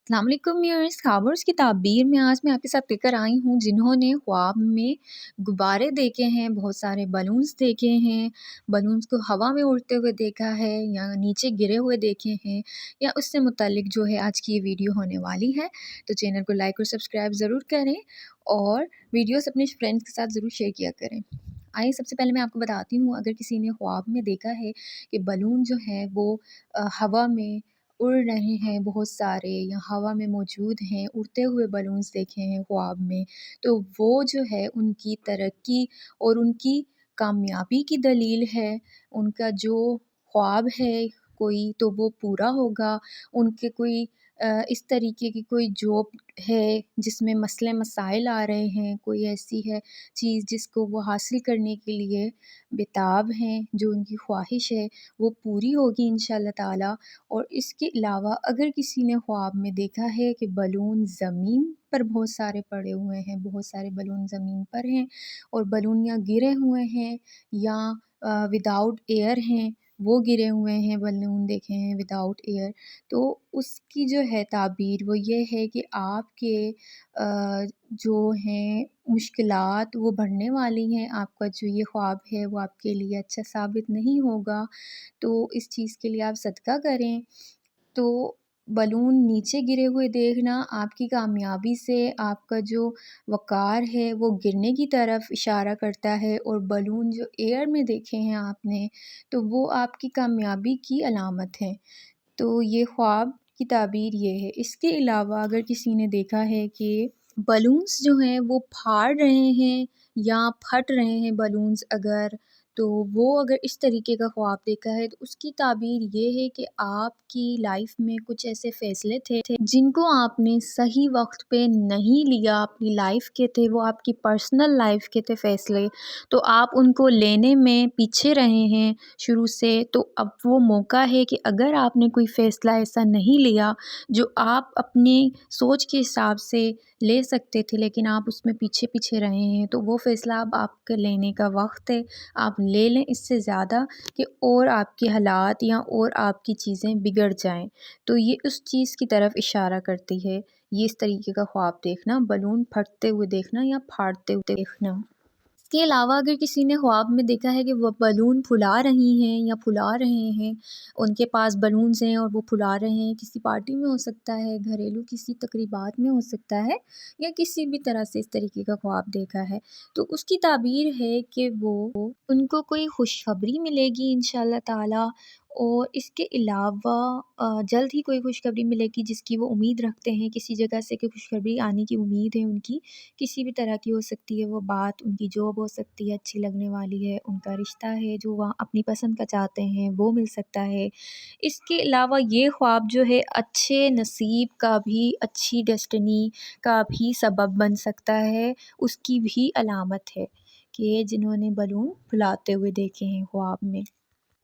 अस्सलाम वालेकुम व्यूअर्स, ख़्वाबों की ताबीर में आज मैं आपके साथ लेकर आई हूँ जिन्होंने ख्वाब में गुब्बारे देखे हैं, बहुत सारे बलून्स देखे हैं, बलून्स को हवा में उड़ते हुए देखा है या नीचे गिरे हुए देखे हैं या उससे मुताल्लिक़ जो है आज की ये वीडियो होने वाली है। तो चैनल को लाइक और सब्सक्राइब ज़रूर करें और वीडियोस अपने फ्रेंड्स के साथ ज़रूर शेयर किया करें। आइए सबसे पहले मैं आपको बताती हूँ, अगर किसी ने ख्वाब में देखा है कि बलून जो है वो हवा में उड़ रहे हैं बहुत सारे या हवा में मौजूद हैं, उड़ते हुए बलून्स देखे हैं ख्वाब में, तो वो जो है उनकी तरक्की और उनकी कामयाबी की दलील है। उनका जो ख्वाब है कोई तो वो पूरा होगा। उनके कोई इस तरीके की कोई जॉब है जिसमें मसले मसाइल आ रहे हैं, कोई ऐसी है चीज़ जिसको वो हासिल करने के लिए बेताब हैं, जो उनकी ख्वाहिश है वो पूरी होगी इंशाअल्लाह ताला। और इसके अलावा अगर किसी ने ख्वाब में देखा है कि बलून ज़मीन पर बहुत सारे पड़े हुए हैं, बहुत सारे बलून ज़मीन पर हैं और बलून या गिरे हुए हैं या विदाउट एयर हैं, वो गिरे हुए हैं बलून देखे हैं विदाउट एयर, तो उसकी जो है ताबीर वो ये है कि आपके जो हैं मुश्किलात वो बढ़ने वाली हैं। आपका जो ये ख्वाब है वो आपके लिए अच्छा साबित नहीं होगा, तो इस चीज़ के लिए आप सदका करें। तो बलून नीचे गिरे हुए देखना आपकी कामयाबी से आपका जो वक़ार है वो गिरने की तरफ इशारा करता है, और बलून जो एयर में देखे हैं आपने तो वो आपकी कामयाबी की अलामत है। तो ये ख्वाब की ताबीर ये है। इसके अलावा अगर किसी ने देखा है कि बलून्स जो हैं वो फाड़ रहे हैं या फट रहे हैं बलून्स अगर, तो वो अगर इस तरीके का ख्वाब देखा है तो उसकी ताबीर ये है कि आपकी लाइफ में कुछ ऐसे फ़ैसले थे जिनको आपने सही वक़्त पे नहीं लिया, अपनी लाइफ के थे, वो आपकी पर्सनल लाइफ के थे फ़ैसले, तो आप उनको लेने में पीछे रहे हैं शुरू से। तो अब वो मौका है कि अगर आपने कोई फ़ैसला ऐसा नहीं लिया जो आप अपनी सोच के हिसाब से ले सकते थे लेकिन आप उसमें पीछे रहे हैं, तो वो फ़ैसला अब आपका लेने का वक़्त है। आप ले लें इससे ज़्यादा कि और आपके हालात या और आपकी चीज़ें बिगड़ जाएँ। तो ये उस चीज़ की तरफ इशारा करती है, ये इस तरीके का ख्वाब देखना, बलून फटते हुए देखना या फाड़ते हुए देखना। इसके अलावा अगर किसी ने ख्वाब में देखा है कि वो बलून फुला रही हैं या फुला रहे हैं, उनके पास बलून्स हैं और वो फुला रहे हैं, किसी पार्टी में हो सकता है, घरेलू किसी तकरीबात में हो सकता है या किसी भी तरह से इस तरीके का ख्वाब देखा है, तो उसकी ताबीर है कि वो उनको कोई खुशखबरी मिलेगी इंशाअल्लाह ताला। और इसके अलावा जल्द ही कोई खुशखबरी मिलेगी जिसकी वो उम्मीद रखते हैं, किसी जगह से कोई खुशखबरी आने की उम्मीद है उनकी, किसी भी तरह की हो सकती है वो बात, उनकी जॉब हो सकती है अच्छी लगने वाली है, उनका रिश्ता है जो वहाँ अपनी पसंद का चाहते हैं वो मिल सकता है। इसके अलावा ये ख्वाब जो है अच्छे नसीब का भी, अच्छी डेस्टिनी का भी सबब बन सकता है, उसकी भी अलामत है कि जिन्होंने बलून फुलाते हुए देखे हैं ख्वाब में।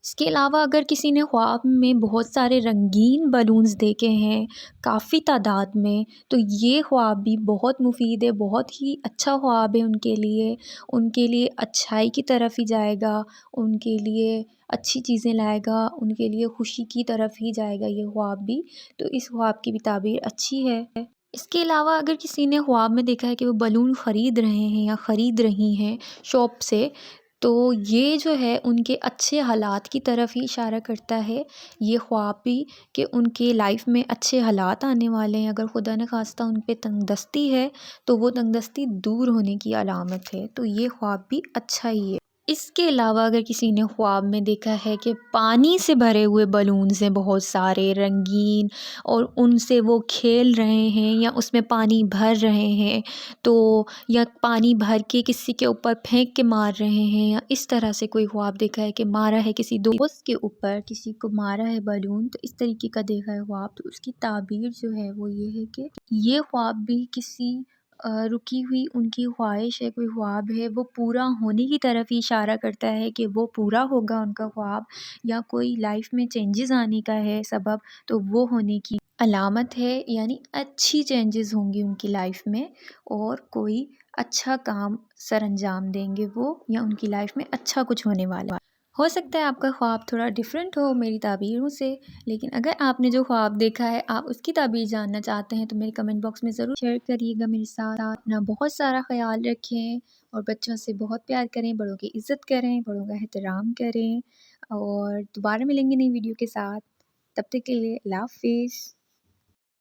इसके अलावा अगर किसी ने ख्वाब में बहुत सारे रंगीन बलून्स देखे हैं काफ़ी तादाद में, तो ये ख्वाब भी बहुत मुफ़ीद है, बहुत ही अच्छा ख्वाब है उनके लिए अच्छाई की तरफ ही जाएगा, उनके लिए अच्छी चीज़ें लाएगा, उनके लिए खुशी की तरफ ही जाएगा ये ख्वाब भी, तो इस ख्वाब की भी ताबीर अच्छी है। इसके अलावा अगर किसी ने ख्वाब में देखा है कि वो बलून ख़रीद रहे हैं या ख़रीद रही हैं शॉप से, तो ये जो है उनके अच्छे हालात की तरफ ही इशारा करता है ये ख्वाब भी, कि उनके लाइफ में अच्छे हालात आने वाले हैं। अगर खुदा न खास्ता उन पे तंगदस्ती है तो वो तंगदस्ती दूर होने की अलामत है, तो ये ख्वाब भी अच्छा ही है। इसके अलावा अगर किसी ने ख्वाब में देखा है कि पानी से भरे हुए बलून्स हैं बहुत सारे रंगीन और उनसे वो खेल रहे हैं या उसमें पानी भर रहे हैं, तो या पानी भर के किसी के ऊपर फेंक के मार रहे हैं, या इस तरह से कोई ख्वाब देखा है कि मारा है किसी दोस्त के ऊपर, किसी को मारा है बलून, तो इस तरीके का देखा है ख्वाब, तो उसकी ताबीर जो है वो ये है कि ये ख्वाब भी किसी रुकी हुई उनकी ख्वाहिश है, कोई ख्वाब है वो पूरा होने की तरफ ही इशारा करता है कि वो पूरा होगा उनका ख्वाब, या कोई लाइफ में चेंजेस आने का है सबब, तो वो होने की अलामत है, यानी अच्छी चेंजेस होंगी उनकी लाइफ में और कोई अच्छा काम सरअंजाम देंगे वो, या उनकी लाइफ में अच्छा कुछ होने वाला है। ہو سکتا ہے آپ کا خواب تھوڑا ڈفرینٹ ہو میری تعبیروں سے، لیکن اگر آپ نے جو خواب دیکھا ہے آپ اس کی تعبیر جاننا چاہتے ہیں تو میرے کمنٹ باکس میں ضرور شیئر کریے گا میرے ساتھ۔ اپنا بہت سارا خیال رکھیں اور بچوں سے بہت پیار کریں، بڑوں کی عزت کریں، بڑوں کا احترام کریں، اور دوبارہ ملیں گے نئی ویڈیو کے ساتھ۔ تب تک کے لیے اللہ حافظ۔